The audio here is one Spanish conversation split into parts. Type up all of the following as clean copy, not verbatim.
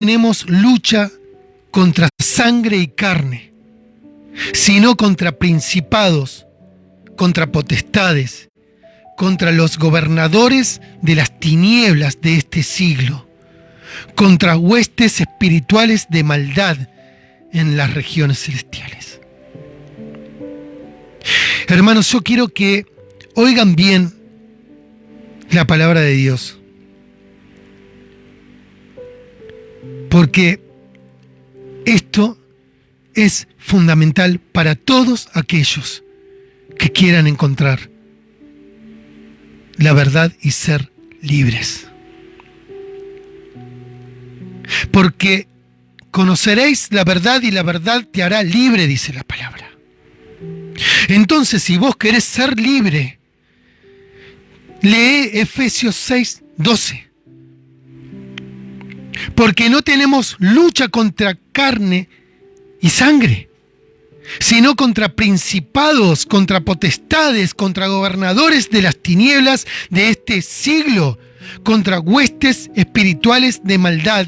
tenemos lucha contra sangre y carne, sino contra principados, contra potestades, contra los gobernadores de las tinieblas de este siglo, contra huestes espirituales de maldad en las regiones celestiales. Hermanos, yo quiero que oigan bien la palabra de Dios, porque esto es fundamental para todos aquellos que quieran encontrar la verdad y ser libres. Porque conoceréis la verdad y la verdad te hará libre, dice la palabra. Entonces, si vos querés ser libre, lee Efesios 6:12. Porque no tenemos lucha contra carne y sangre, sino contra principados, contra potestades, contra gobernadores de las tinieblas de este siglo, contra huestes espirituales de maldad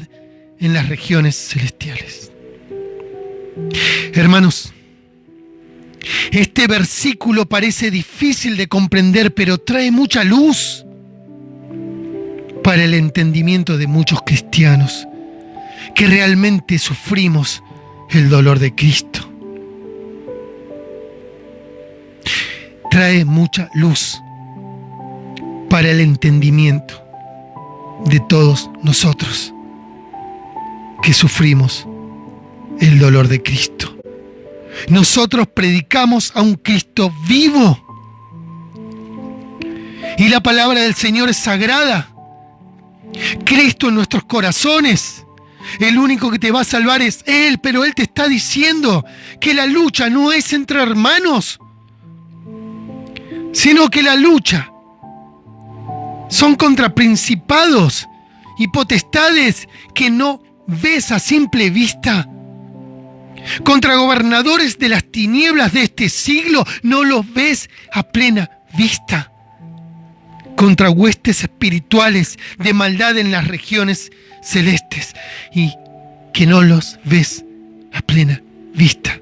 en las regiones celestiales. Hermanos, este versículo parece difícil de comprender, pero trae mucha luz para el entendimiento de muchos cristianos que realmente sufrimos el dolor de Cristo. Trae mucha luz para el entendimiento de todos nosotros que sufrimos el dolor de Cristo. Nosotros predicamos a un Cristo vivo y la palabra del Señor es sagrada. Cristo en nuestros corazones. El único que te va a salvar es Él, pero Él te está diciendo que la lucha no es entre hermanos, sino que la lucha son contra principados y potestades que no ves a simple vista, contra gobernadores de las tinieblas de este siglo, no los ves a plena vista, contra huestes espirituales de maldad en las regiones celestes, y que no los ves a plena vista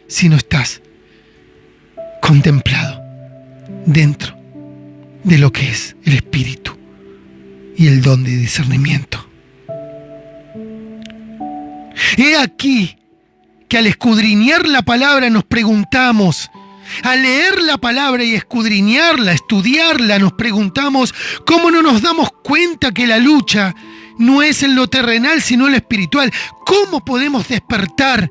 si no estás contemplado dentro de lo que es el espíritu y el don de discernimiento. He aquí que al escudriñar la palabra nos preguntamos, al leer la palabra y escudriñarla, estudiarla, nos preguntamos cómo no nos damos cuenta que la lucha no es en lo terrenal sino en lo espiritual. ¿Cómo podemos despertar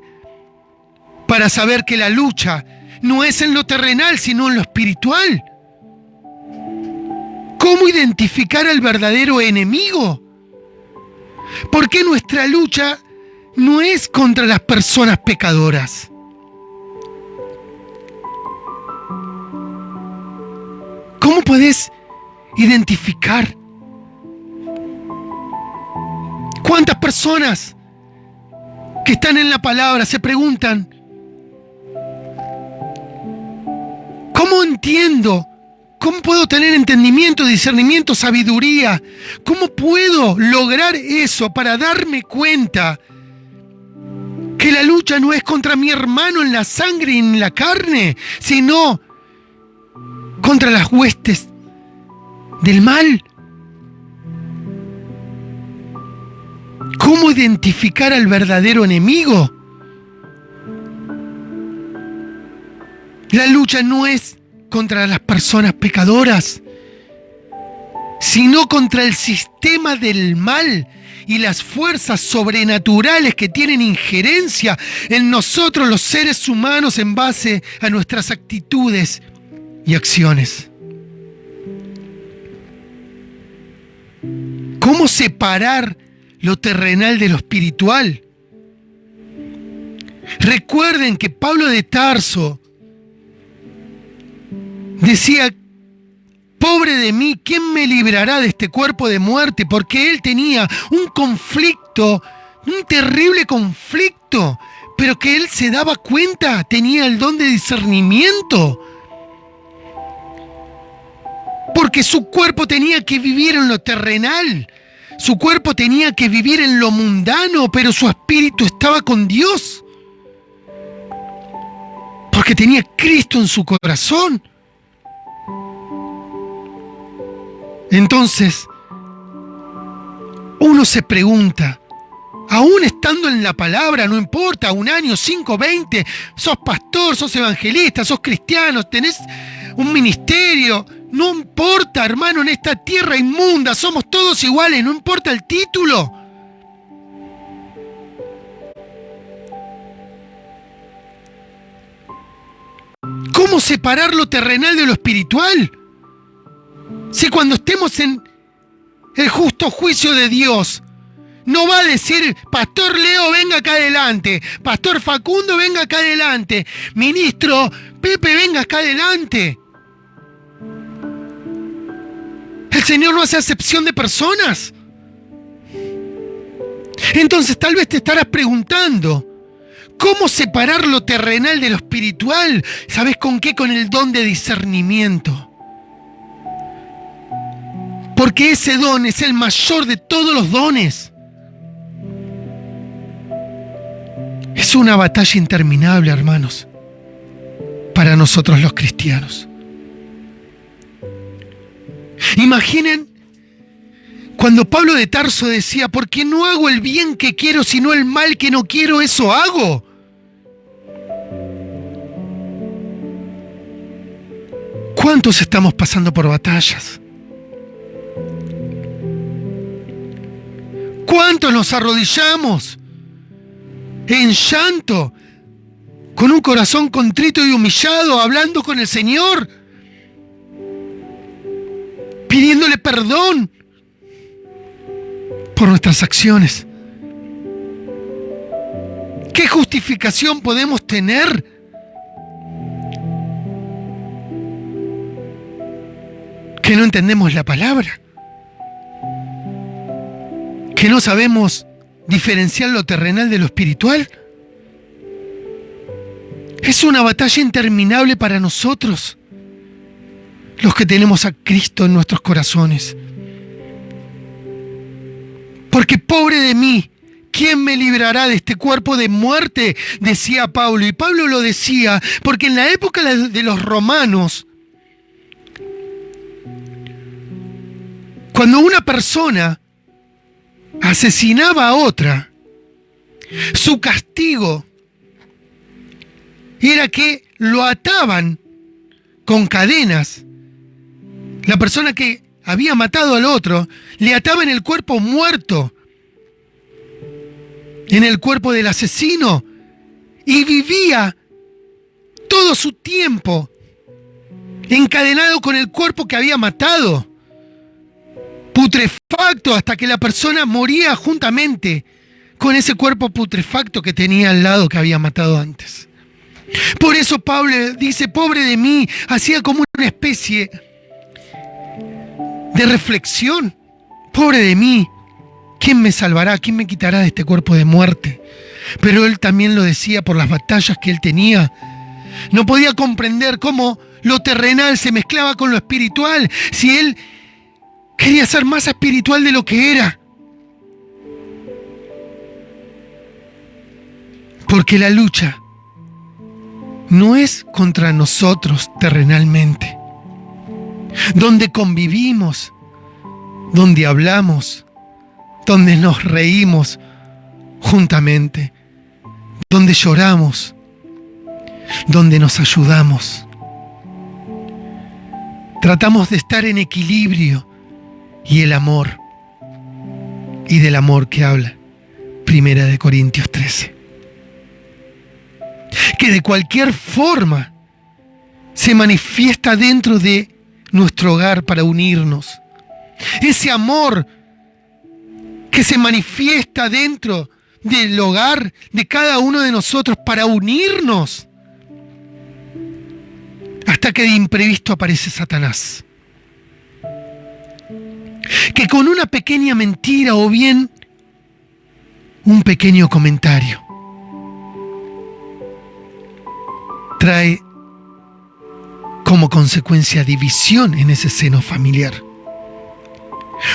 para saber que la lucha no es en lo terrenal sino en lo espiritual? ¿Cómo identificar al verdadero enemigo? ¿Por qué nuestra lucha no es contra las personas pecadoras? ¿Cómo podés identificar? ¿Cuántas personas que están en la palabra se preguntan, ¿cómo entiendo? ¿Cómo puedo tener entendimiento, discernimiento, sabiduría? ¿Cómo puedo lograr eso para darme cuenta que la lucha no es contra mi hermano en la sangre y en la carne, sino contra las huestes del mal? ¿Cómo identificar al verdadero enemigo? La lucha no es contra las personas pecadoras, sino contra el sistema del mal y las fuerzas sobrenaturales que tienen injerencia en nosotros los seres humanos en base a nuestras actitudes y acciones. ¿Cómo separar lo terrenal de lo espiritual? Recuerden que Pablo de Tarso decía, pobre de mí, ¿quién me librará de este cuerpo de muerte? Porque él tenía un conflicto, un terrible conflicto, pero que él se daba cuenta, tenía el don de discernimiento. Porque su cuerpo tenía que vivir en lo terrenal, Su cuerpo tenía que vivir en lo mundano, pero su espíritu estaba con Dios. Porque tenía Cristo en su corazón. Entonces, uno se pregunta, aún estando en la palabra, no importa, 1 año, 5, 20, sos pastor, sos evangelista, sos cristiano, tenés un ministerio, no importa, hermano, en esta tierra inmunda somos todos iguales, no importa el título. ¿Cómo separar lo terrenal de lo espiritual? Si cuando estemos en el justo juicio de Dios, no va a decir, Pastor Leo, venga acá adelante, Pastor Facundo, venga acá adelante, Ministro Pepe, venga acá adelante. El Señor no hace acepción de personas. Entonces tal vez te estarás preguntando, ¿cómo separar lo terrenal de lo espiritual? ¿Sabes con qué? Con el don de discernimiento. Porque ese don es el mayor de todos los dones. Es una batalla interminable, hermanos, para nosotros los cristianos. Imaginen cuando Pablo de Tarso decía, porque no hago el bien que quiero, sino el mal que no quiero, eso hago. ¿Cuántos estamos pasando por batallas? ¿Cuántos nos arrodillamos en llanto, con un corazón contrito y humillado, hablando con el Señor, pidiéndole perdón por nuestras acciones? ¿Qué justificación podemos tener? Que no entendemos la palabra, que no sabemos diferenciar lo terrenal de lo espiritual. Es una batalla interminable para nosotros, los que tenemos a Cristo en nuestros corazones. Porque pobre de mí, ¿quién me librará de este cuerpo de muerte?, decía Pablo. Y Pablo lo decía porque en la época de los romanos, cuando una persona asesinaba a otra, su castigo era que lo ataban con cadenas. La persona que había matado al otro le ataba en el cuerpo muerto, en el cuerpo del asesino, y vivía todo su tiempo encadenado con el cuerpo que había matado, putrefacto, hasta que la persona moría juntamente con ese cuerpo putrefacto que tenía al lado, que había matado antes. Por eso Pablo dice, pobre de mí, hacía como una especie de reflexión. Pobre de mí, ¿quién me salvará? ¿Quién me quitará de este cuerpo de muerte? Pero él también lo decía por las batallas que él tenía. No podía comprender cómo lo terrenal se mezclaba con lo espiritual, si él quería ser más espiritual de lo que era. Porque la lucha no es contra nosotros terrenalmente. Donde convivimos, donde hablamos, donde nos reímos juntamente, donde lloramos, donde nos ayudamos. Tratamos de estar en equilibrio y el amor, y del amor que habla 1 Corintios 13. Que de cualquier forma se manifiesta dentro de nuestro hogar para unirnos. Ese amor que se manifiesta dentro del hogar de cada uno de nosotros para unirnos. Hasta que de imprevisto aparece Satanás, que con una pequeña mentira o bien un pequeño comentario trae como consecuencia división en ese seno familiar.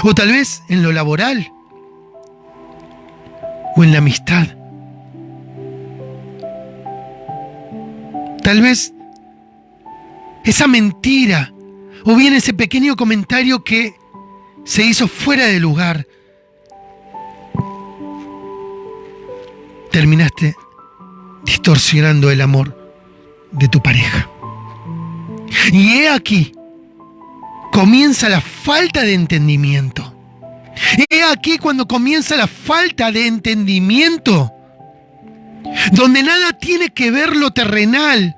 O tal vez en lo laboral, en la amistad. Tal vez esa mentira o bien ese pequeño comentario que se hizo fuera de lugar, terminaste distorsionando el amor de tu pareja. Y he aquí, comienza la falta de entendimiento. He aquí cuando comienza la falta de entendimiento, donde nada tiene que ver lo terrenal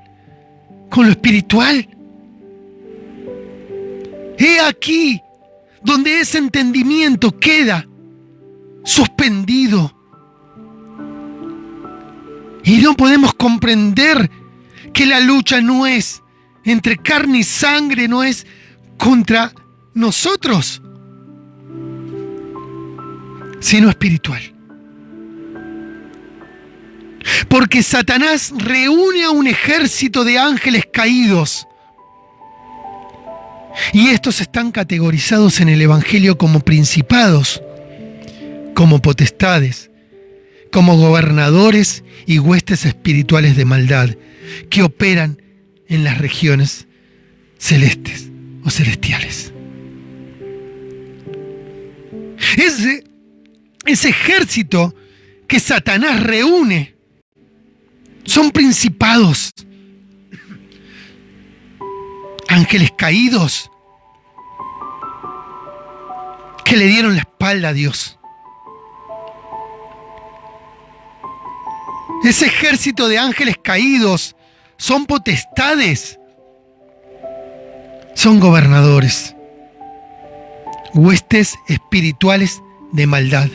con lo espiritual. He aquí donde ese entendimiento queda suspendido. Y no podemos comprender que la lucha no es entre carne y sangre, no es contra nosotros, sino espiritual. Porque Satanás reúne a un ejército de ángeles caídos. Y estos están categorizados en el Evangelio como principados, como potestades, como gobernadores y huestes espirituales de maldad que operan en las regiones celestes o celestiales. Ese ejército que Satanás reúne son principados, ángeles caídos que le dieron la espalda a Dios. Ese ejército de ángeles caídos son potestades, son gobernadores, huestes espirituales de maldad.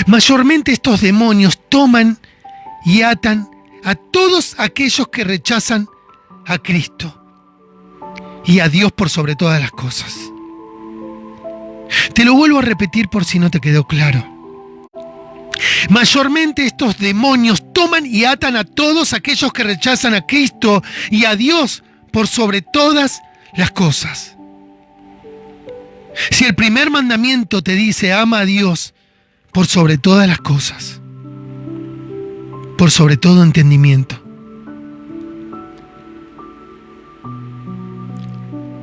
Mayormente estos demonios toman y atan a todos aquellos que rechazan a Cristo y a Dios por sobre todas las cosas. Te lo vuelvo a repetir por si no te quedó claro. Mayormente estos demonios toman y atan a todos aquellos que rechazan a Cristo y a Dios por sobre todas las cosas. Si el primer mandamiento te dice ama a Dios por sobre todas las cosas, por sobre todo entendimiento,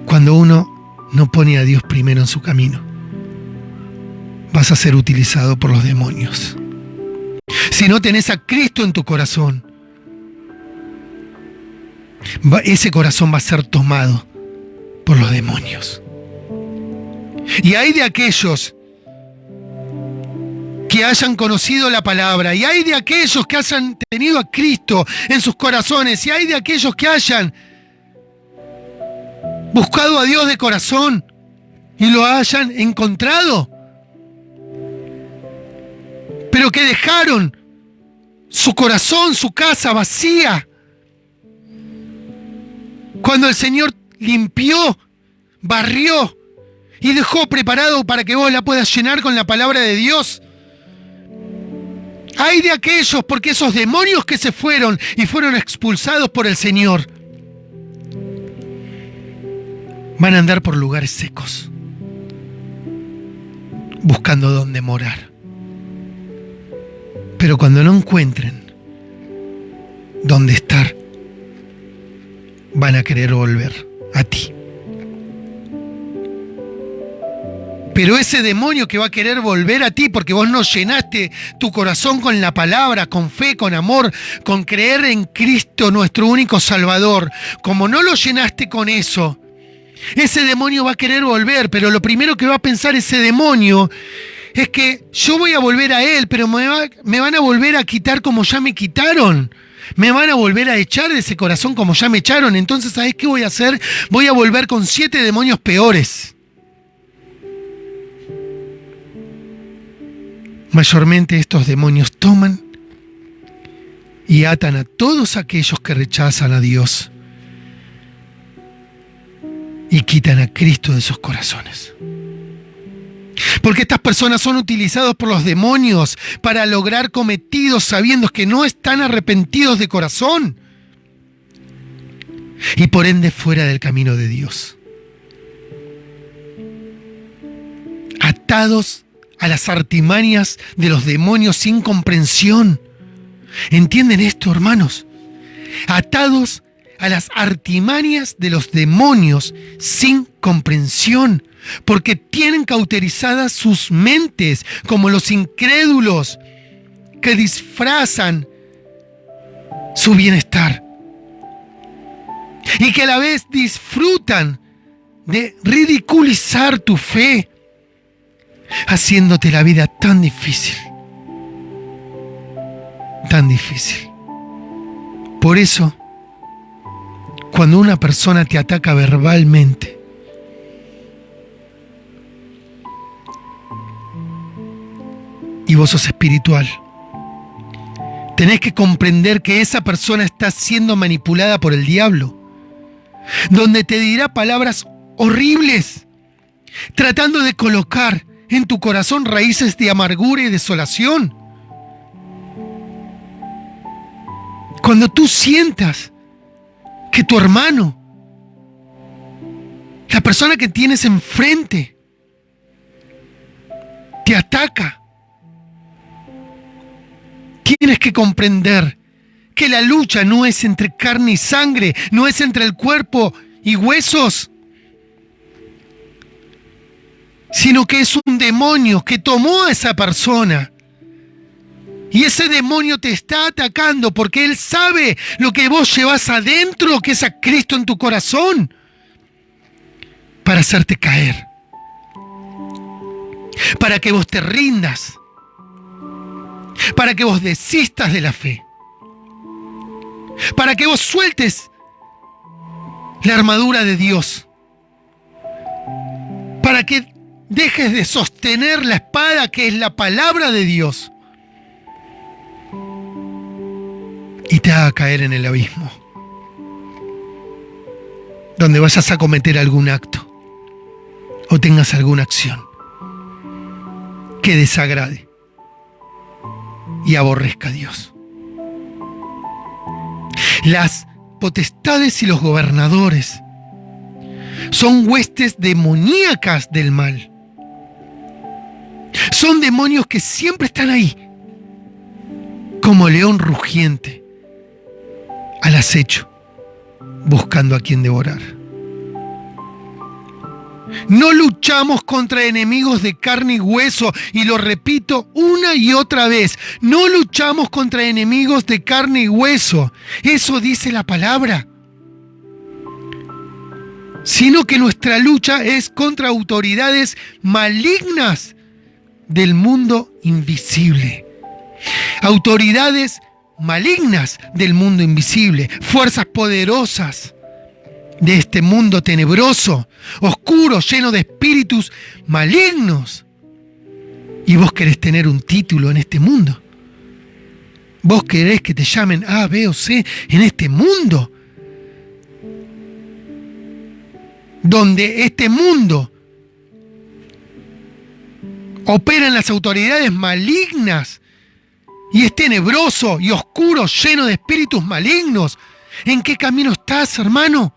cuando uno no pone a Dios primero en su camino, vas a ser utilizado por los demonios. Si no tenés a Cristo en tu corazón, ese corazón va a ser tomado por los demonios. Y hay de aquellos que hayan conocido la palabra, y hay de aquellos que hayan tenido a Cristo en sus corazones, y hay de aquellos que hayan buscado a Dios de corazón y lo hayan encontrado, pero que dejaron su corazón, su casa vacía, cuando el Señor limpió, barrió y dejó preparado para que vos la puedas llenar con la palabra de Dios. Hay de aquellos, porque esos demonios que se fueron y fueron expulsados por el Señor van a andar por lugares secos, buscando dónde morar. Pero cuando no encuentren dónde estar, van a querer volver a ti. Pero ese demonio que va a querer volver a ti porque vos no llenaste tu corazón con la palabra, con fe, con amor, con creer en Cristo, nuestro único Salvador, como no lo llenaste con eso, ese demonio va a querer volver, pero lo primero que va a pensar ese demonio es que yo voy a volver a él, pero me van a volver a quitar como ya me quitaron. Me van a volver a echar de ese corazón como ya me echaron. Entonces, ¿sabés qué voy a hacer? Voy a volver con 7 demonios peores. Mayormente estos demonios toman y atan a todos aquellos que rechazan a Dios y quitan a Cristo de sus corazones. Porque estas personas son utilizadas por los demonios para lograr cometidos sabiendo que no están arrepentidos de corazón y por ende fuera del camino de Dios. Atados a las artimañas de los demonios sin comprensión. ¿Entienden esto, hermanos? Atados a las artimañas de los demonios sin comprensión, porque tienen cauterizadas sus mentes como los incrédulos que disfrazan su bienestar y que a la vez disfrutan de ridiculizar tu fe, haciéndote la vida tan difícil, tan difícil. Por eso, cuando una persona te ataca verbalmente, y vos sos espiritual, tenés que comprender que esa persona está siendo manipulada por el diablo, donde te dirá palabras horribles, tratando de colocar en tu corazón raíces de amargura y desolación. Cuando tú sientas que tu hermano, la persona que tienes enfrente, te ataca, tienes que comprender que la lucha no es entre carne y sangre, no es entre el cuerpo y huesos, sino que es un demonio que tomó a esa persona. Y ese demonio te está atacando porque él sabe lo que vos llevas adentro, que es a Cristo en tu corazón, para hacerte caer, para que vos te rindas, para que vos desistas de la fe, para que vos sueltes la armadura de Dios, para que dejes de sostener la espada que es la palabra de Dios y te haga caer en el abismo, donde vayas a cometer algún acto o tengas alguna acción que desagrade y aborrezca a Dios. Las potestades y los gobernadores son huestes demoníacas del mal. Son demonios que siempre están ahí, como león rugiente, al acecho, buscando a quien devorar. No luchamos contra enemigos de carne y hueso, y lo repito una y otra vez, no luchamos contra enemigos de carne y hueso, eso dice la palabra, sino que nuestra lucha es contra autoridades malignas del mundo invisible. Autoridades malignas del mundo invisible, fuerzas poderosas de este mundo tenebroso, oscuro, lleno de espíritus malignos. Y vos querés tener un título en este mundo. Vos querés que te llamen A, B o C en este mundo, donde este mundo operan las autoridades malignas y es tenebroso y oscuro, lleno de espíritus malignos. ¿En qué camino estás, hermano?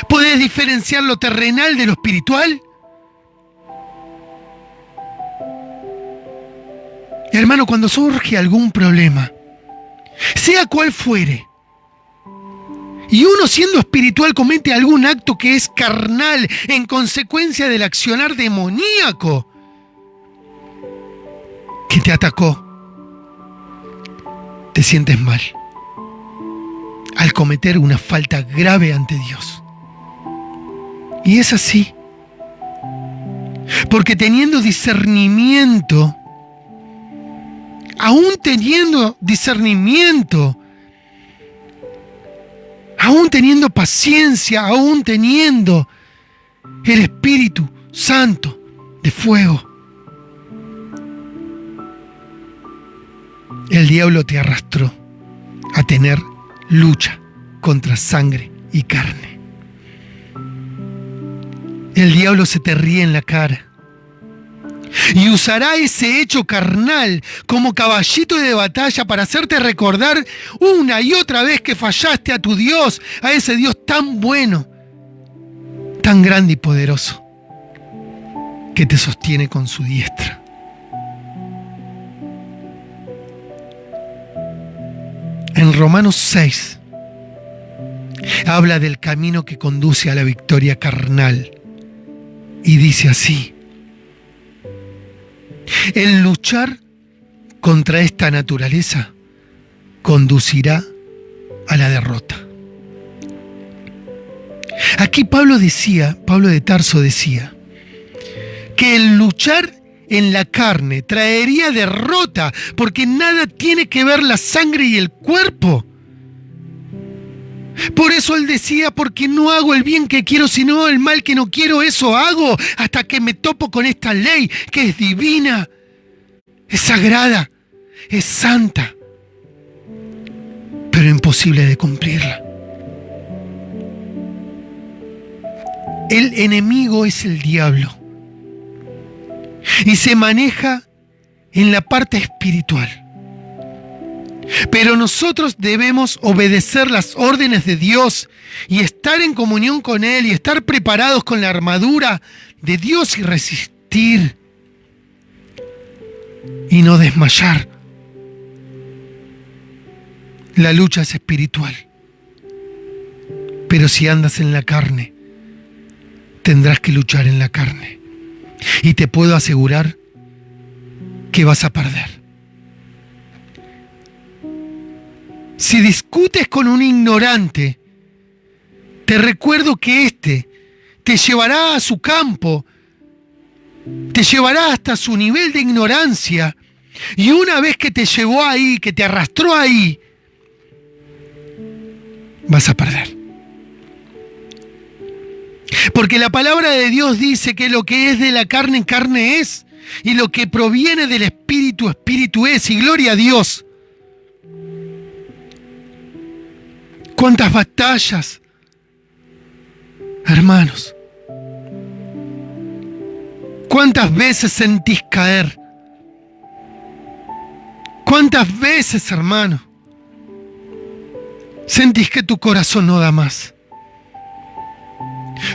¿Podés diferenciar lo terrenal de lo espiritual? Hermano, cuando surge algún problema, sea cual fuere, y uno siendo espiritual comete algún acto que es carnal en consecuencia del accionar demoníaco que te atacó, te sientes mal al cometer una falta grave ante Dios. Y es así, porque teniendo discernimiento, aún teniendo discernimiento, aún teniendo paciencia, aún teniendo el Espíritu Santo de fuego, el diablo te arrastró a tener lucha contra sangre y carne. El diablo se te ríe en la cara y usará ese hecho carnal como caballito de batalla para hacerte recordar una y otra vez que fallaste a tu Dios, a ese Dios tan bueno, tan grande y poderoso. que te sostiene con su diestra. En Romanos 6 habla del camino que conduce a la victoria carnal y dice así: el luchar contra esta naturaleza conducirá a la derrota. Aquí Pablo de Tarso decía, que el luchar en la carne traería derrota, porque nada tiene que ver la sangre y el cuerpo. Por eso él decía, porque no hago el bien que quiero, sino el mal que no quiero, eso hago, hasta que me topo con esta ley, que es divina, es sagrada, es santa, pero imposible de cumplirla. El enemigo es el diablo y se maneja en la parte espiritual. Pero nosotros debemos obedecer las órdenes de Dios y estar en comunión con Él y estar preparados con la armadura de Dios y resistir y no desmayar. La lucha es espiritual, pero si andas en la carne, tendrás que luchar en la carne. Y te puedo asegurar que vas a perder. Si discutes con un ignorante, te recuerdo que éste te llevará a su campo, te llevará hasta su nivel de ignorancia, y una vez que te llevó ahí, que te arrastró ahí, vas a perder. Porque la palabra de Dios dice que lo que es de la carne, carne es, y lo que proviene del Espíritu, Espíritu es, y gloria a Dios. ¿Cuántas batallas, hermanos? ¿Cuántas veces sentís caer? ¿Cuántas veces, hermano, sentís que tu corazón no da más?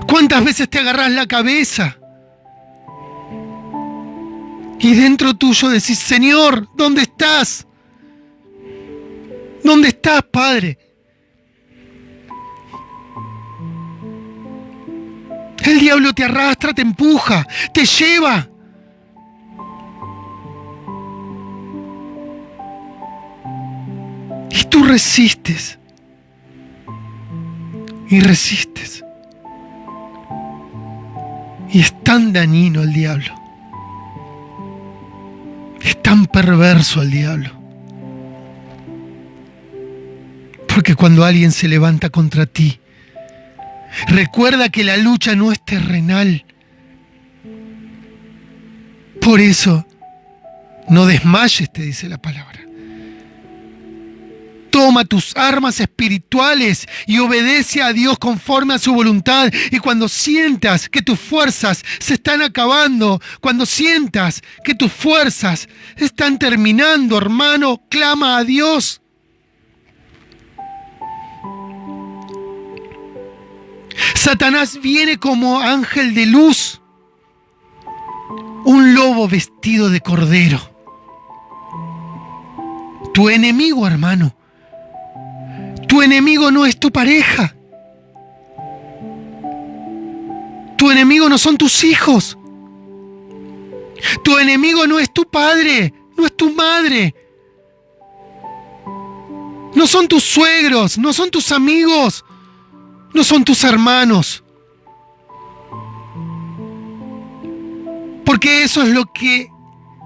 ¿Cuántas veces te agarrás la cabeza y dentro tuyo decís, Señor, ¿dónde estás? ¿Dónde estás, Padre? El diablo te arrastra, te empuja, te lleva. Y tú resistes. Y resistes. Y es tan dañino el diablo. Es tan perverso el diablo. Porque cuando alguien se levanta contra ti, recuerda que la lucha no es terrenal. Por eso, no desmayes, te dice la palabra. Toma tus armas espirituales y obedece a Dios conforme a su voluntad. Y cuando sientas que tus fuerzas se están acabando, cuando sientas que tus fuerzas están terminando, hermano, clama a Dios. Satanás viene como ángel de luz, un lobo vestido de cordero. Tu enemigo, hermano, tu enemigo no es tu pareja. Tu enemigo no son tus hijos. Tu enemigo no es tu padre, no es tu madre. No son tus suegros, no son tus amigos, no son tus hermanos. Porque eso es lo que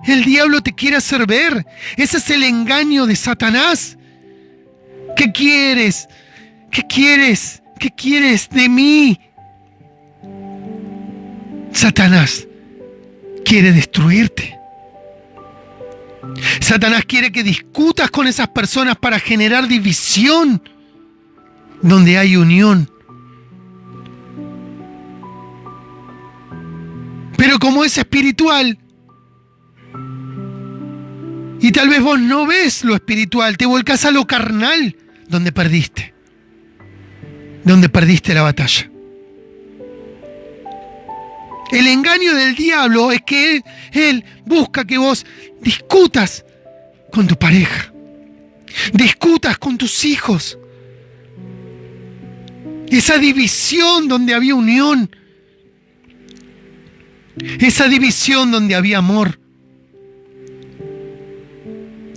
el diablo te quiere hacer ver. Ese es el engaño de Satanás. ¿Qué quieres? ¿Qué quieres? ¿Qué quieres de mí? Satanás quiere destruirte. Satanás quiere que discutas con esas personas para generar división donde hay unión. Pero como es espiritual, y tal vez vos no ves lo espiritual, te volcás a lo carnal, donde perdiste la batalla. El engaño del diablo es que él busca que vos discutas con tu pareja, discutas con tus hijos. Esa división donde había unión, esa división donde había amor.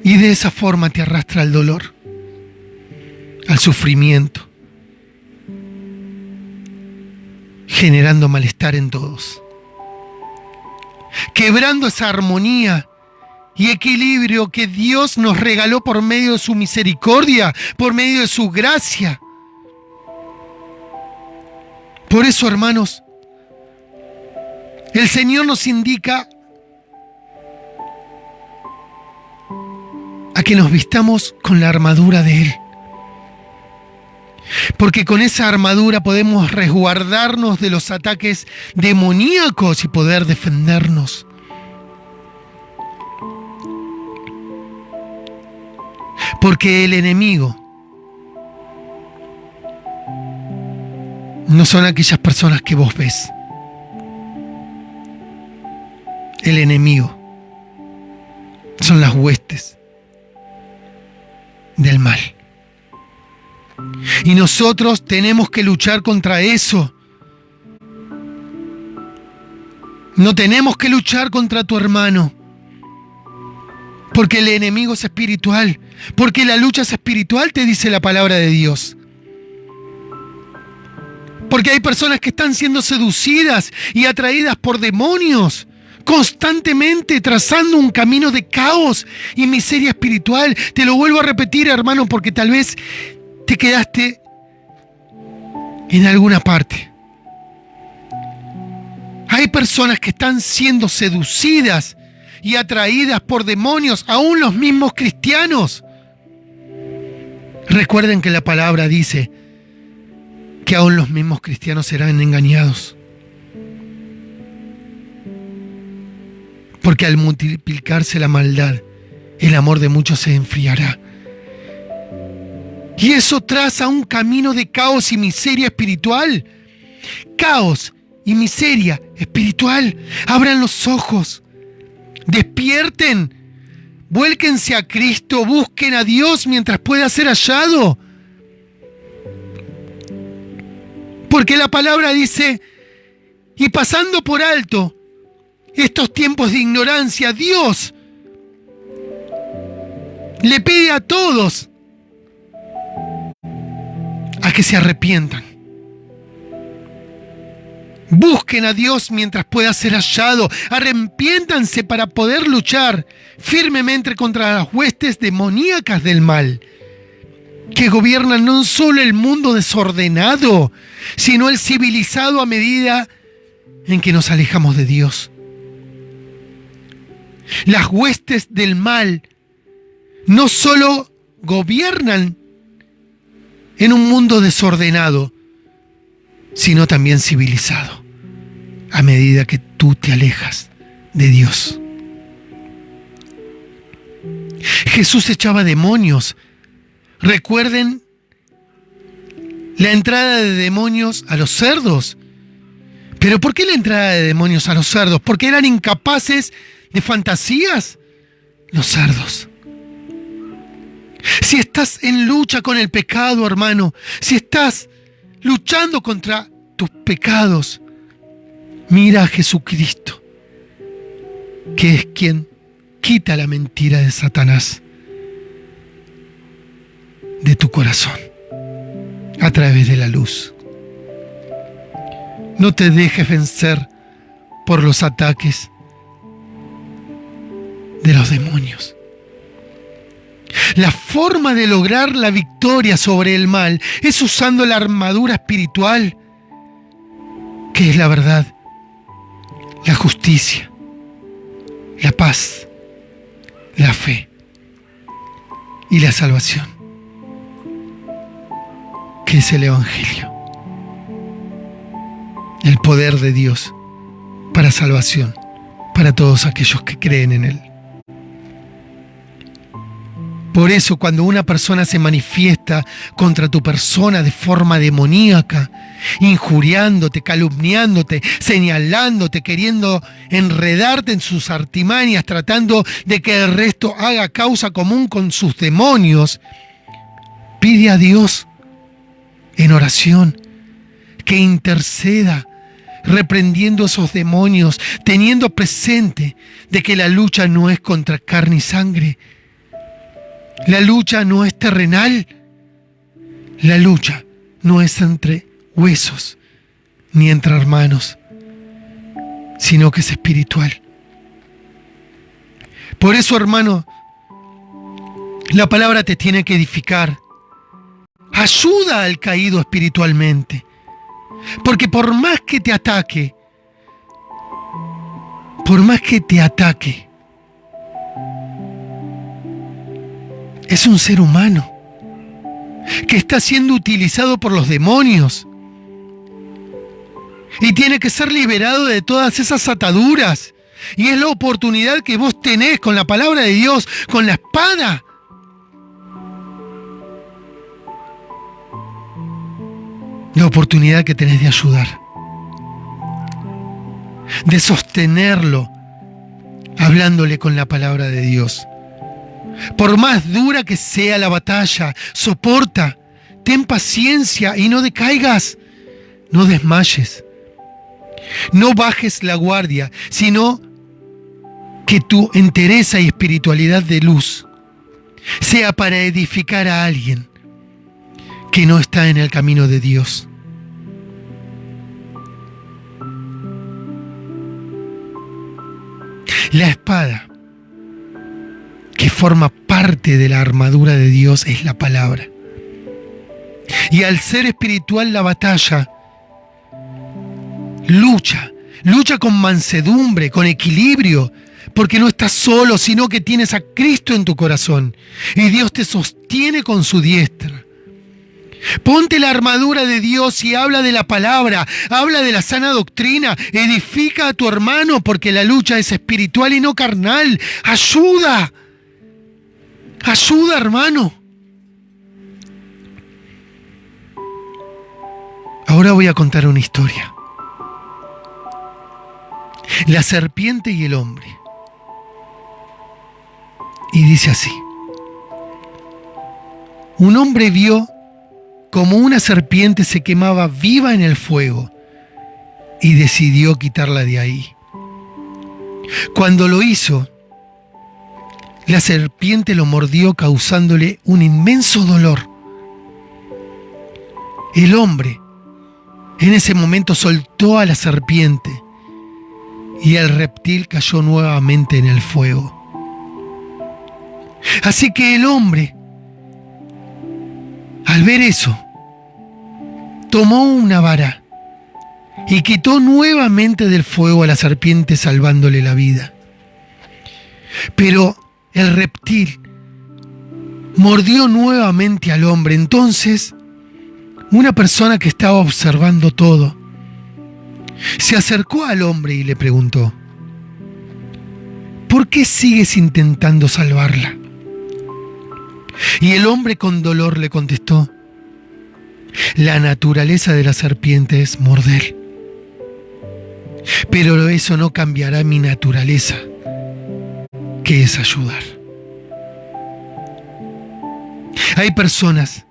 Y de esa forma te arrastra al dolor, al sufrimiento, generando malestar en todos, quebrando esa armonía y equilibrio que Dios nos regaló por medio de su misericordia, por medio de su gracia. Por eso, hermanos, el Señor nos indica a que nos vistamos con la armadura de Él. Porque con esa armadura podemos resguardarnos de los ataques demoníacos y poder defendernos. Porque el enemigo no son aquellas personas que vos ves. El enemigo son las huestes del mal. Y nosotros tenemos que luchar contra eso. No tenemos que luchar contra tu hermano. Porque el enemigo es espiritual. Porque la lucha es espiritual, te dice la palabra de Dios. Porque hay personas que están siendo seducidas y atraídas por demonios, constantemente trazando un camino de caos y miseria espiritual. Te lo vuelvo a repetir, hermano, porque tal vez te quedaste en alguna parte. Hay personas que están siendo seducidas y atraídas por demonios, aún los mismos cristianos. Recuerden que la palabra dice que aún los mismos cristianos serán engañados. Porque al multiplicarse la maldad, el amor de muchos se enfriará. Y eso traza un camino de caos y miseria espiritual. Caos y miseria espiritual. Abran los ojos. Despierten. Vuélquense a Cristo. Busquen a Dios mientras pueda ser hallado. Porque la palabra dice, y pasando por alto estos tiempos de ignorancia, Dios le pide a todos a que se arrepientan. Busquen a Dios mientras pueda ser hallado. Arrepiéntanse para poder luchar firmemente contra las huestes demoníacas del mal, que gobiernan no solo el mundo desordenado, sino el civilizado a medida en que nos alejamos de Dios. Las huestes del mal no solo gobiernan en un mundo desordenado, sino también civilizado, a medida que tú te alejas de Dios. Jesús echaba demonios. Recuerden la entrada de demonios a los cerdos. ¿Pero por qué la entrada de demonios a los cerdos? ¿Porque eran incapaces de fantasías? Los cerdos. Si estás en lucha con el pecado, hermano, si estás luchando contra tus pecados, mira a Jesucristo, que es quien quita la mentira de Satanás de tu corazón a través de la luz. No te dejes vencer por los ataques de los demonios. La forma de lograr la victoria sobre el mal es usando la armadura espiritual, que es la verdad, la justicia, la paz, la fe y la salvación, que es el Evangelio, el poder de Dios para salvación, para todos aquellos que creen en Él. Por eso, cuando una persona se manifiesta contra tu persona de forma demoníaca, injuriándote, calumniándote, señalándote, queriendo enredarte en sus artimañas, tratando de que el resto haga causa común con sus demonios, pide a Dios en oración que interceda, reprendiendo esos demonios, teniendo presente de que la lucha no es contra carne y sangre. La lucha no es terrenal. La lucha no es entre huesos ni entre hermanos, sino que es espiritual. Por eso, hermano, la palabra te tiene que edificar. Ayuda al caído espiritualmente. Porque por más que te ataque, es un ser humano que está siendo utilizado por los demonios y tiene que ser liberado de todas esas ataduras. Y es la oportunidad que vos tenés con la palabra de Dios, con la espada. La oportunidad que tenés de ayudar, de sostenerlo, hablándole con la palabra de Dios. Por más dura que sea la batalla, soporta, ten paciencia y no decaigas, no desmayes, no bajes la guardia, sino que tu entereza y espiritualidad de luz sea para edificar a alguien que no está en el camino de Dios. La espada que forma parte de la armadura de Dios es la palabra. Y al ser espiritual la batalla, lucha con mansedumbre, con equilibrio, porque no estás solo, sino que tienes a Cristo en tu corazón y Dios te sostiene con su diestra. Ponte la armadura de Dios y habla de la palabra, habla de la sana doctrina, edifica a tu hermano porque la lucha es espiritual y no carnal. Ayuda, hermano. Ahora voy a contar una historia. La serpiente y el hombre. Y dice así: un hombre vio como una serpiente se quemaba viva en el fuego y decidió quitarla de ahí. Cuando lo hizo, la serpiente lo mordió causándole un inmenso dolor. El hombre en ese momento soltó a la serpiente y el reptil cayó nuevamente en el fuego. Así que el hombre, al ver eso, tomó una vara y quitó nuevamente del fuego a la serpiente, salvándole la vida. Pero el reptil mordió nuevamente al hombre. Entonces, una persona que estaba observando todo se acercó al hombre y le preguntó: ¿por qué sigues intentando salvarla? Y el hombre con dolor le contestó: la naturaleza de la serpiente es morder, pero eso no cambiará mi naturaleza, que es ayudar. Hay personas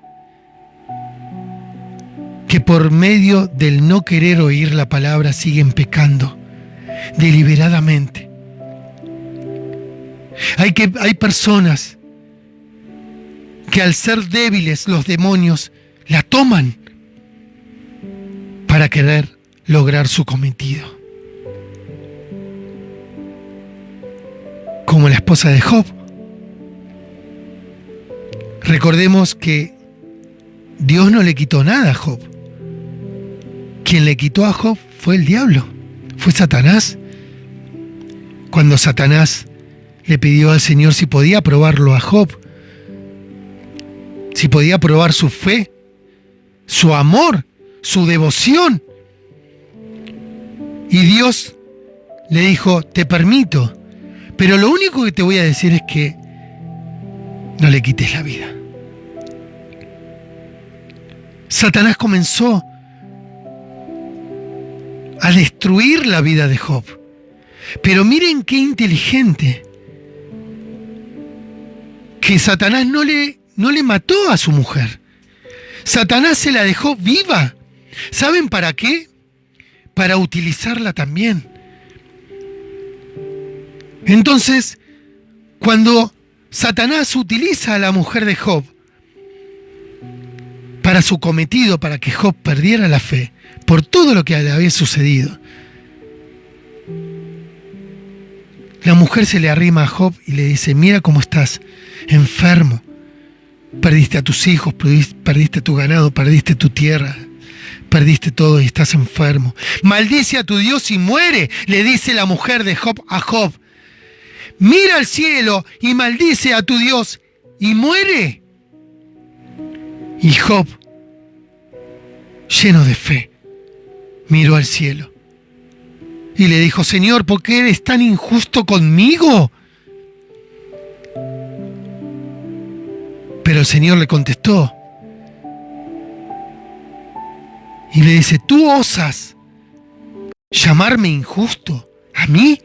que por medio del no querer oír la palabra siguen pecando deliberadamente. Hay personas que al ser débiles los demonios la toman para querer lograr su cometido. Como la esposa de Job. Recordemos que Dios no le quitó nada a Job. Quien le quitó a Job fue el diablo, fue Satanás. Cuando Satanás le pidió al Señor si podía probarlo a Job, si podía probar su fe, su amor, su devoción. Y Dios le dijo: te permito, pero lo único que te voy a decir es que no le quites la vida. Satanás comenzó a destruir la vida de Job. Pero miren qué inteligente, que Satanás no le mató a su mujer. Satanás se la dejó viva. ¿Saben para qué? Para utilizarla también. Entonces, cuando Satanás utiliza a la mujer de Job para su cometido, para que Job perdiera la fe, por todo lo que le había sucedido, la mujer se le arrima a Job y le dice: mira cómo estás, enfermo, perdiste a tus hijos, perdiste tu ganado, perdiste tu tierra, perdiste todo y estás enfermo. Maldice a tu Dios y muere, le dice la mujer de Job a Job. Mira al cielo y maldice a tu Dios y muere. Y Job, lleno de fe, miró al cielo y le dijo: Señor, ¿por qué eres tan injusto conmigo? Pero el Señor le contestó y le dice: ¿tú osas llamarme injusto a mí?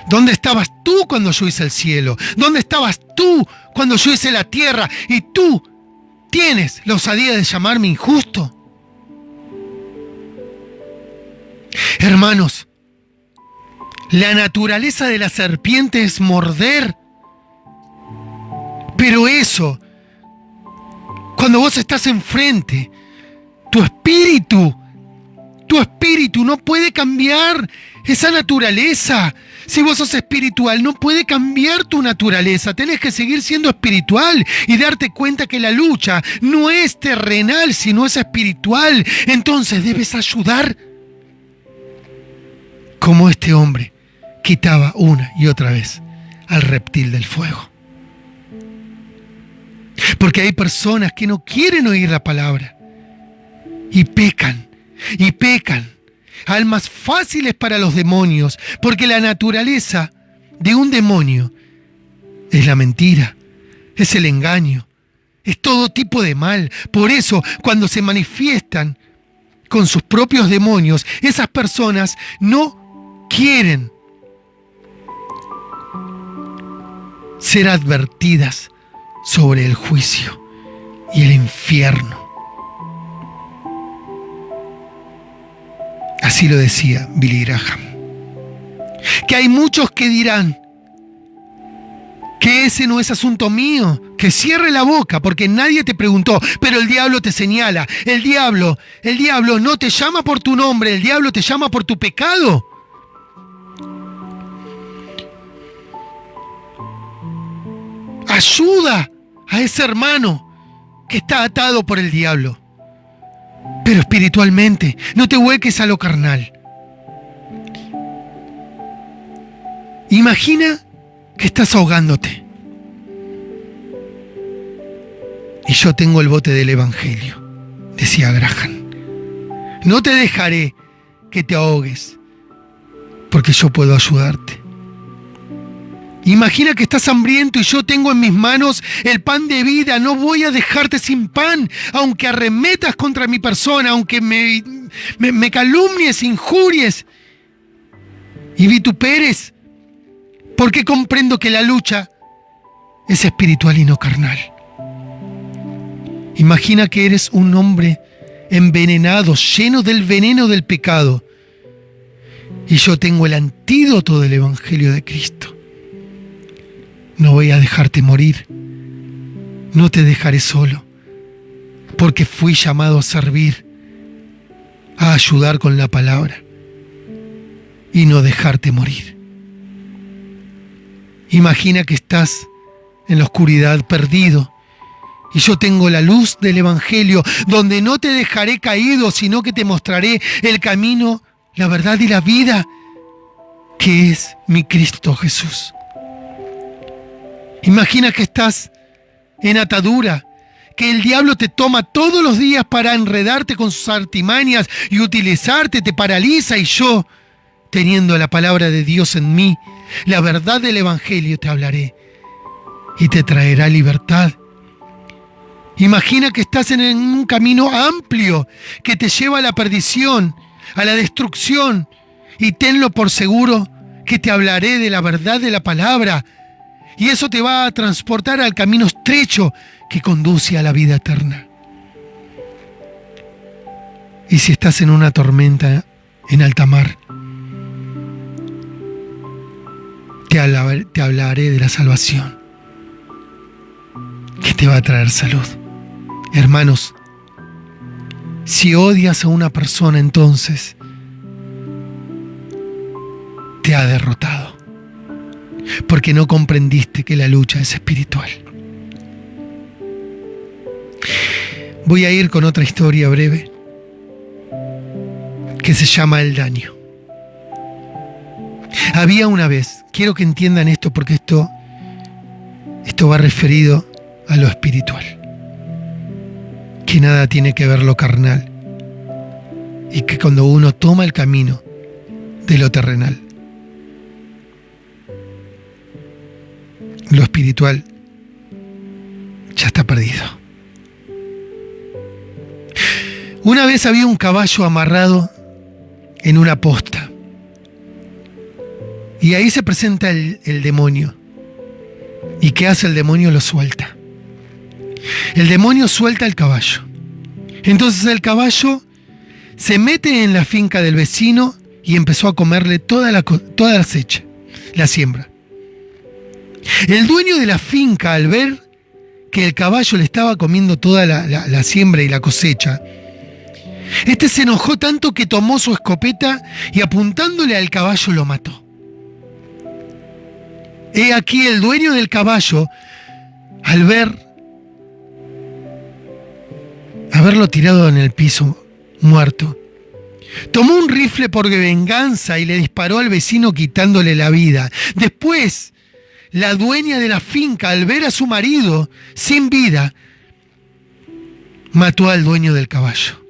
¿Dónde estabas tú cuando yo hice el cielo? ¿Dónde estabas tú cuando yo hice la tierra? Y tú tienes la osadía de llamarme injusto. Hermanos, la naturaleza de la serpiente es morder. Pero eso, cuando vos estás enfrente, tu espíritu no puede cambiar esa naturaleza. Si vos sos espiritual, no puede cambiar tu naturaleza. Tenés que seguir siendo espiritual y darte cuenta que la lucha no es terrenal, sino es espiritual. Entonces debes ayudar. Como este hombre quitaba una y otra vez al reptil del fuego. Porque hay personas que no quieren oír la palabra y pecan. Almas fáciles para los demonios, porque la naturaleza de un demonio es la mentira, es el engaño, es todo tipo de mal. Por eso, cuando se manifiestan con sus propios demonios, esas personas no quieren ser advertidas sobre el juicio y el infierno. Así lo decía Billy Graham. Que hay muchos que dirán que ese no es asunto mío, que cierre la boca porque nadie te preguntó, pero el diablo te señala. El diablo no te llama por tu nombre, el diablo te llama por tu pecado. Ayuda a ese hermano que está atado por el diablo. Pero espiritualmente, no te vuelques a lo carnal. Imagina que estás ahogándote. Y yo tengo el bote del Evangelio, decía Graham. No te dejaré que te ahogues, porque yo puedo ayudarte. Imagina que estás hambriento y yo tengo en mis manos el pan de vida. No voy a dejarte sin pan, aunque arremetas contra mi persona, aunque me calumnies, injuries y vituperes, porque comprendo que la lucha es espiritual y no carnal. Imagina que eres un hombre envenenado, lleno del veneno del pecado, y yo tengo el antídoto del Evangelio de Cristo. No voy a dejarte morir, no te dejaré solo, porque fui llamado a servir, a ayudar con la palabra y no dejarte morir. Imagina que estás en la oscuridad perdido y yo tengo la luz del Evangelio, donde no te dejaré caído, sino que te mostraré el camino, la verdad y la vida, que es mi Cristo Jesús. Imagina que estás en atadura, que el diablo te toma todos los días para enredarte con sus artimañas y utilizarte, te paraliza, y yo, teniendo la palabra de Dios en mí, la verdad del Evangelio, te hablaré y te traerá libertad. Imagina que estás en un camino amplio que te lleva a la perdición, a la destrucción, y tenlo por seguro que te hablaré de la verdad de la palabra, y eso te va a transportar al camino estrecho que conduce a la vida eterna. Y si estás en una tormenta en alta mar, te hablaré de la salvación, que te va a traer salud. Hermanos, si odias a una persona, entonces te ha derrotado, porque no comprendiste que la lucha es espiritual. Voy a ir con otra historia breve que se llama El daño. Había una vez, quiero que entiendan esto porque esto va referido a lo espiritual, que nada tiene que ver lo carnal, y que cuando uno toma el camino de lo terrenal, lo espiritual ya está perdido. Una vez había un caballo amarrado en una posta, y ahí se presenta el demonio. ¿Y qué hace el demonio? Lo suelta. El demonio suelta el caballo. Entonces el caballo se mete en la finca del vecino y empezó a comerle toda la cosecha, la siembra. El dueño de la finca, al ver que el caballo le estaba comiendo toda la siembra y la cosecha, este se enojó tanto que tomó su escopeta y apuntándole al caballo lo mató. He aquí el dueño del caballo, al haberlo tirado en el piso, muerto, tomó un rifle por venganza y le disparó al vecino quitándole la vida. Después, la dueña de la finca, al ver a su marido sin vida, mató al dueño del caballo.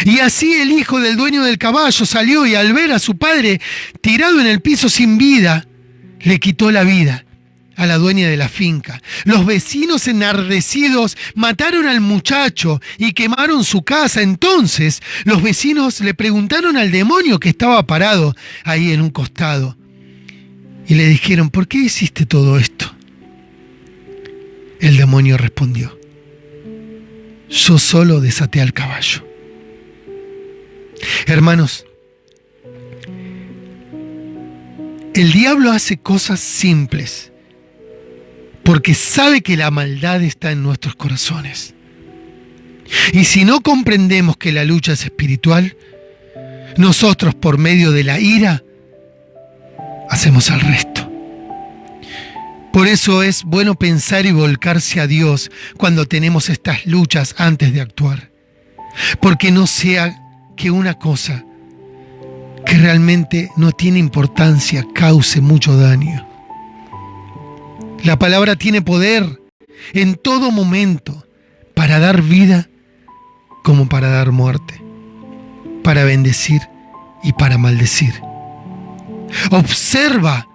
Y así el hijo del dueño del caballo salió y al ver a su padre tirado en el piso sin vida, le quitó la vida a la dueña de la finca. Los vecinos enardecidos mataron al muchacho y quemaron su casa. Entonces los vecinos le preguntaron al demonio que estaba parado ahí en un costado y le dijeron: ¿por qué hiciste todo esto? El demonio respondió: yo solo desaté al caballo. Hermanos, el diablo hace cosas simples porque sabe que la maldad está en nuestros corazones. Y si no comprendemos que la lucha es espiritual, nosotros por medio de la ira hacemos el resto. Por eso es bueno pensar y volcarse a Dios cuando tenemos estas luchas antes de actuar, porque no sea que una cosa que realmente no tiene importancia cause mucho daño. La palabra tiene poder en todo momento para dar vida como para dar muerte, para bendecir y para maldecir. Observa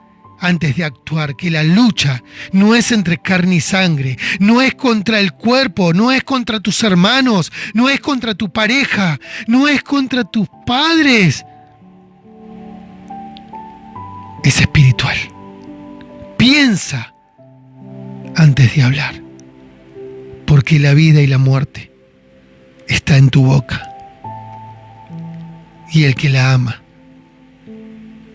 antes de actuar que la lucha no es entre carne y sangre, no es contra el cuerpo, no es contra tus hermanos, no es contra tu pareja, no es contra tus padres. Es espiritual. Piensa antes de hablar, porque la vida y la muerte está en tu boca, y el que la ama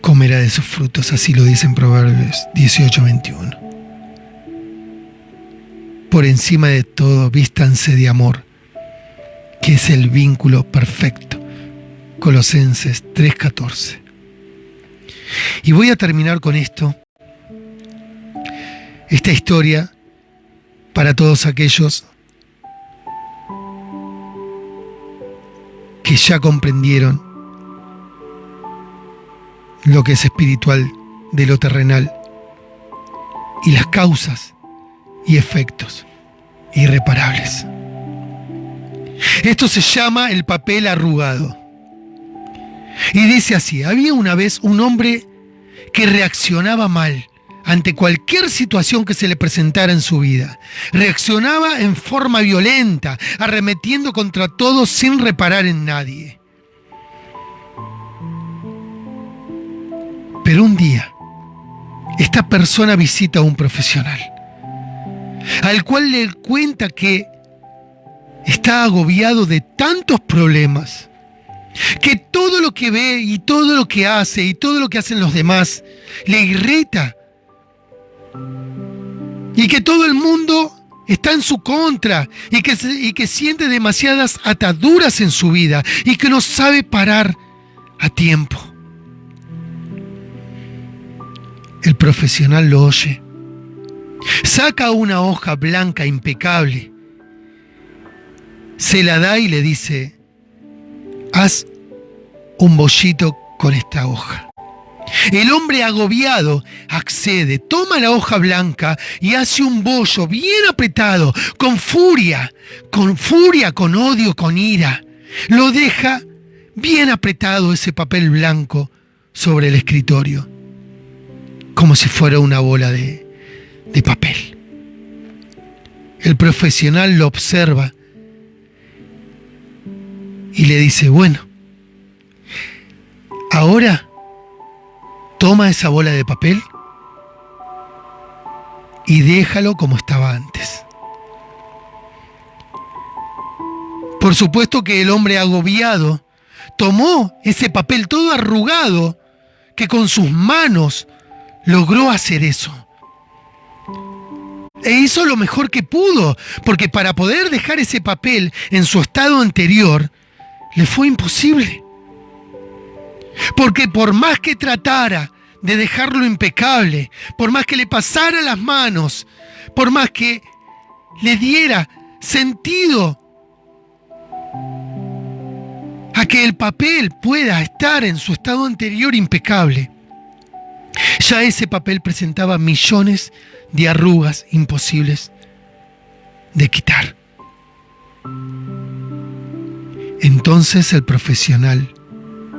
comerá de sus frutos, así lo dice en Proverbios 18:21. Por encima de todo, vístanse de amor, que es el vínculo perfecto. Colosenses 3:14. Y voy a terminar con esta historia para todos aquellos que ya comprendieron lo que es espiritual de lo terrenal y las causas y efectos irreparables. Esto se llama el papel arrugado. Y dice así: había una vez un hombre que reaccionaba mal ante cualquier situación que se le presentara en su vida. Reaccionaba en forma violenta, arremetiendo contra todos sin reparar en nadie. Pero un día, esta persona visita a un profesional, al cual le cuenta que está agobiado de tantos problemas, que todo lo que ve y todo lo que hace y todo lo que hacen los demás le irrita, y que todo el mundo está en su contra y que siente demasiadas ataduras en su vida y que no sabe parar a tiempo. El profesional lo oye, saca una hoja blanca impecable, se la da y le dice: haz un bollito con esta hoja. El hombre agobiado accede, toma la hoja blanca y hace un bollo bien apretado, con furia, con odio, con ira. Lo deja bien apretado ese papel blanco sobre el escritorio, como si fuera una bola de papel. El profesional lo observa y le dice: bueno, ahora toma esa bola de papel y déjalo como estaba antes. Por supuesto que el hombre agobiado tomó ese papel todo arrugado, que con sus manos logró hacer eso. E hizo lo mejor que pudo, porque para poder dejar ese papel en su estado anterior, le fue imposible. Porque por más que tratara de dejarlo impecable, por más que le pasara las manos, por más que le diera sentido a que el papel pueda estar en su estado anterior impecable, ya ese papel presentaba millones de arrugas imposibles de quitar. Entonces el profesional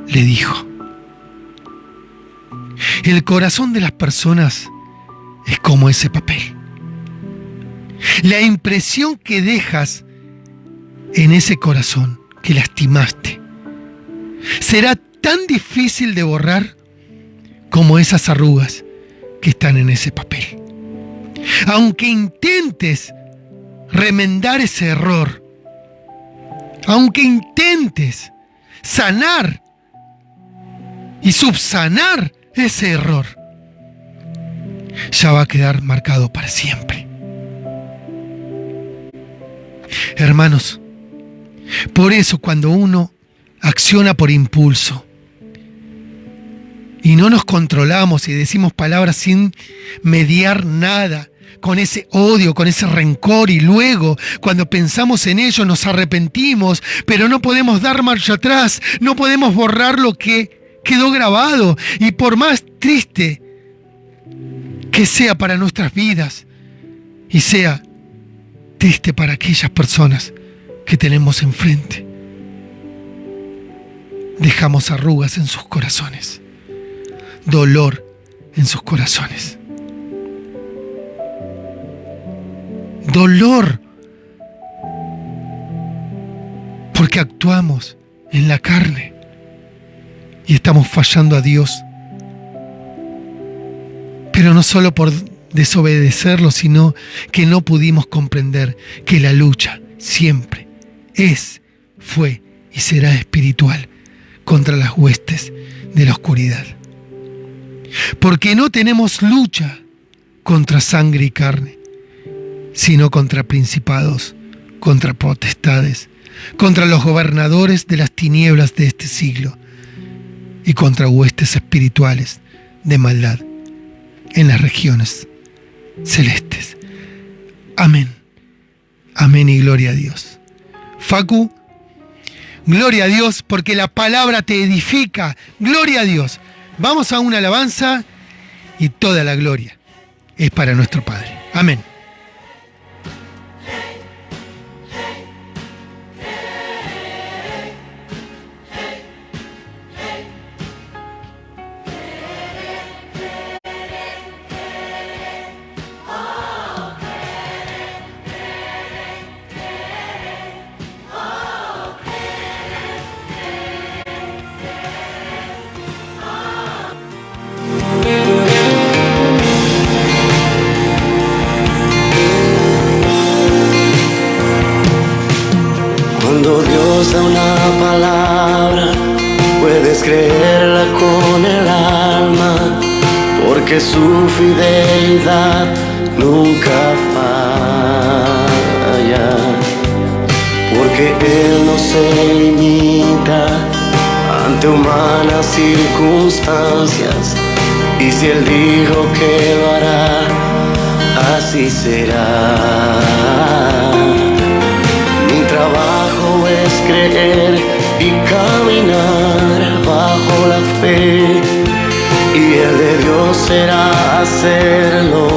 le dijo: el corazón de las personas es como ese papel. La impresión que dejas en ese corazón que lastimaste será tan difícil de borrar como esas arrugas que están en ese papel. Aunque intentes remendar ese error, aunque intentes sanar y subsanar ese error, ya va a quedar marcado para siempre. Hermanos, por eso cuando uno acciona por impulso y no nos controlamos y decimos palabras sin mediar nada, con ese odio, con ese rencor, y luego cuando pensamos en ello nos arrepentimos, pero no podemos dar marcha atrás, no podemos borrar lo que quedó grabado, y por más triste que sea para nuestras vidas y sea triste para aquellas personas que tenemos enfrente, dejamos arrugas en sus corazones, dolor en sus corazones, dolor porque actuamos en la carne y estamos fallando a Dios, pero no solo por desobedecerlo, sino que no pudimos comprender que la lucha siempre es, fue y será espiritual contra las huestes de la oscuridad. Porque no tenemos lucha contra sangre y carne, sino contra principados, contra potestades, contra los gobernadores de las tinieblas de este siglo y contra huestes espirituales de maldad en las regiones celestes. Amén. Amén y gloria a Dios. Facu, gloria a Dios porque la palabra te edifica. Gloria a Dios. Vamos a una alabanza y toda la gloria es para nuestro Padre. Amén. Dios da una palabra, puedes creerla con el alma, porque su fidelidad nunca falla, porque Él no se limita ante humanas circunstancias, y si Él dijo que lo hará, así será. Mi trabajo es creer y caminar bajo la fe, y el de Dios será hacerlo.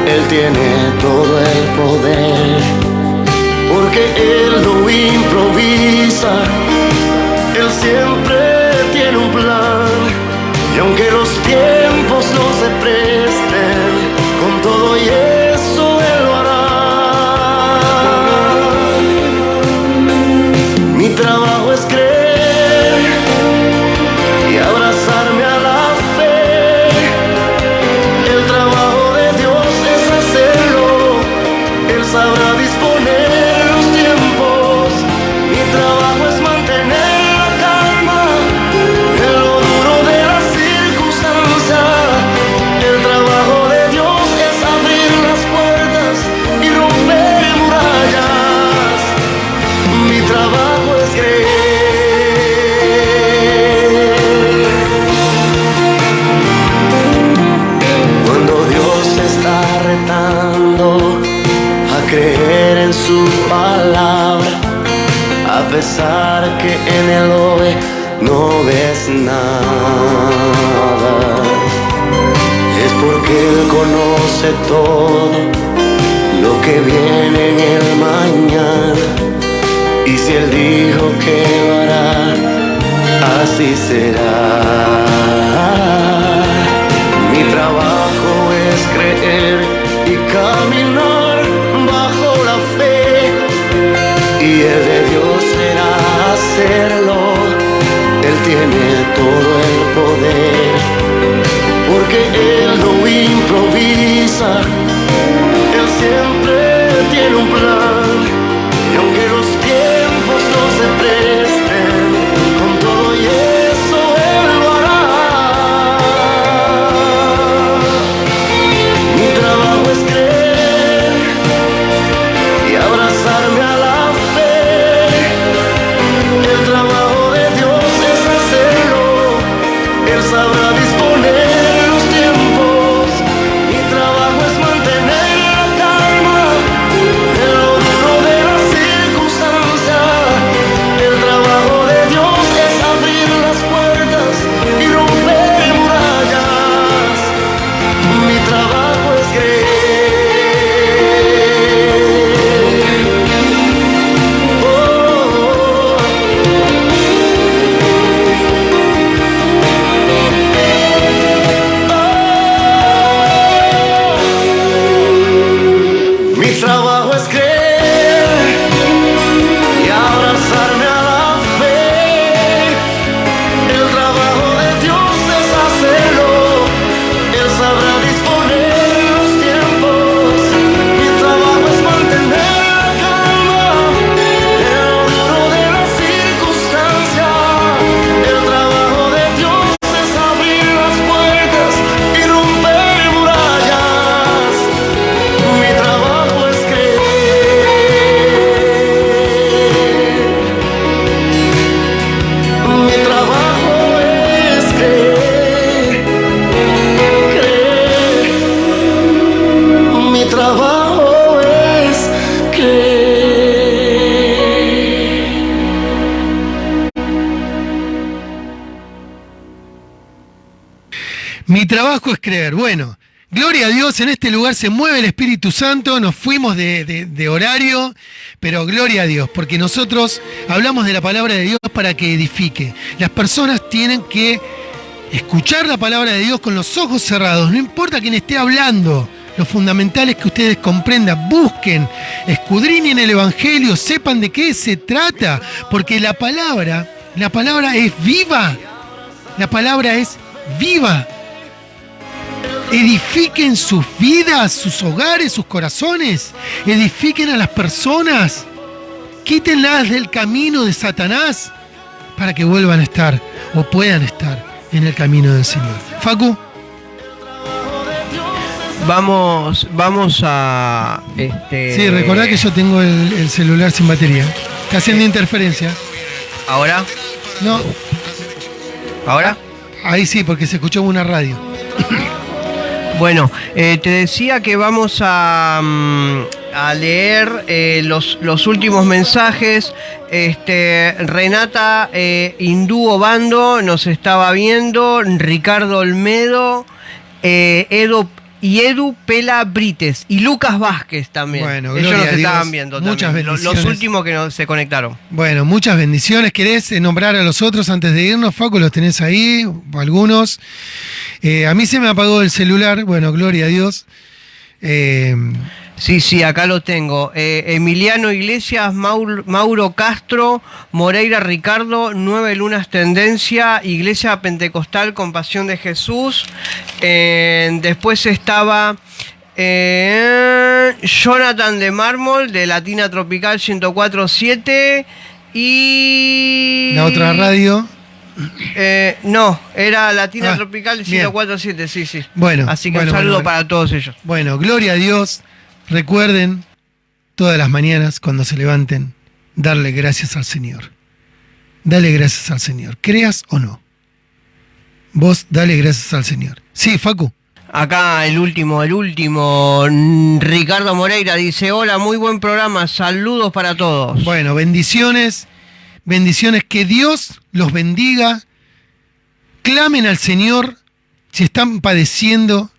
Él tiene todo el poder, porque Él no improvisa, Él siempre tiene un plan, y aunque los tiempos no se presten, con todo y eso Él lo hará. Mi trabajo es creer y abrazarme a la fe. El trabajo de Dios es hacerlo, Él sabrá disponer los tiempos. Mi trabajo es mantener la calma en lo duro de la circunstancia. El trabajo de Dios es abrir las puertas y romper murallas. Mi trabajo es creer. Cuando Dios te está retando a creer en su palabra, a pesar que en el hoy no ves nada, es porque Él conoce todo lo que viene en el mañana, y si Él dijo que lo hará, así será. Mi trabajo es creer y caminar bajo la fe, y el de Dios será hacerlo. Él tiene todo el poder, porque Él no improvisa, Él siempre tiene un plan, y aunque los tiempos no se presten, con todo y eso Él lo hará. Mi trabajo es creer y abrazarme a la fe. El trabajo de Dios es hacerlo, Él sabrá disponer los tiempos. Mi trabajo es mantener la calma en lo duro de la circunstancia. El trabajo de Dios es abrir las puertas y romper murallas. Mi trabajo es creer. Mi trabajo es creer y abrazarme a la fe. El trabajo de Dios es hacerlo, Él sabrá disponer los tiempos. Mi trabajo es mantener la calma en lo duro de la circunstancia. El trabajo de Dios es abrir las puertas y romper murallas. Mi trabajo es creer. Mi trabajo es creer, creer. Mi trabajo es creer. Mi trabajo es creer. Bueno, gloria a Dios, en este lugar se mueve el Espíritu Santo, nos fuimos de horario, pero gloria a Dios, porque nosotros hablamos de la palabra de Dios para que edifique. Las personas tienen que escuchar la palabra de Dios con los ojos cerrados, no importa quién esté hablando. Lo fundamental es que ustedes comprendan, busquen, escudriñen el Evangelio, sepan de qué se trata, porque la palabra es viva. La palabra es viva. Edifiquen sus vidas, sus hogares, sus corazones. Edifiquen a las personas. Quítenlas del camino de Satanás para que vuelvan a estar o puedan estar en el camino del Señor. Facu. Vamos a... Sí, recordá que yo tengo el celular sin batería. Está haciendo interferencia. ¿Ahora? No, ¿Ahora? ahí sí, porque se escuchó una radio. Bueno, te decía que vamos a leer los últimos mensajes. Renata Hindú Obando nos estaba viendo, Ricardo Olmedo, Edu Pela Brites y Lucas Vázquez también. Bueno, ellos gloria nos a Dios. estaban viendo Muchas también. bendiciones. Los últimos que se conectaron. Bueno, muchas bendiciones. ¿Querés nombrar a los otros antes de irnos, Facu? ¿Los tenés ahí? Algunos. A mí se me apagó el celular. Bueno, gloria a Dios. Sí, acá lo tengo. Emiliano Iglesias, Mauro Castro, Moreira Ricardo, 9 Lunas Tendencia, Iglesia Pentecostal Compasión de Jesús. Después estaba Jonathan de Mármol, de Latina Tropical 104.7. Y... La otra radio. No, era Latina Tropical bien. 104.7, sí. Bueno, así que bueno, un saludo bueno. para todos ellos. Bueno, gloria a Dios. Recuerden todas las mañanas cuando se levanten, darle gracias al Señor. Dale gracias al Señor, creas o no. Vos dale gracias al Señor. Sí, Facu. Acá el último, Ricardo Moreira dice: hola, muy buen programa, saludos para todos. Bueno, bendiciones, que Dios los bendiga. Clamen al Señor si están padeciendo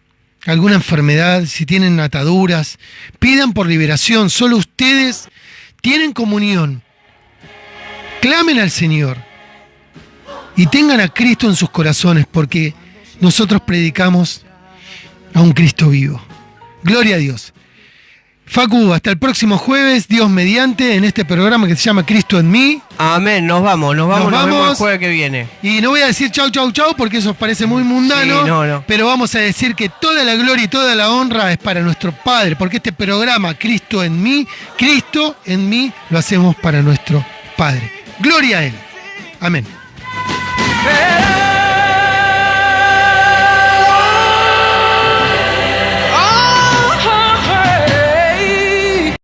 alguna enfermedad, si tienen ataduras, pidan por liberación. Solo ustedes tienen comunión. Clamen al Señor y tengan a Cristo en sus corazones, porque nosotros predicamos a un Cristo vivo. Gloria a Dios. Facu, hasta el próximo jueves, Dios mediante, en este programa que se llama Cristo en mí. Amén, nos vemos el jueves que viene. Y no voy a decir chau, porque eso parece muy mundano. Sí, no. Pero vamos a decir que toda la gloria y toda la honra es para nuestro Padre, porque este programa, Cristo en mí, lo hacemos para nuestro Padre. Gloria a Él. Amén.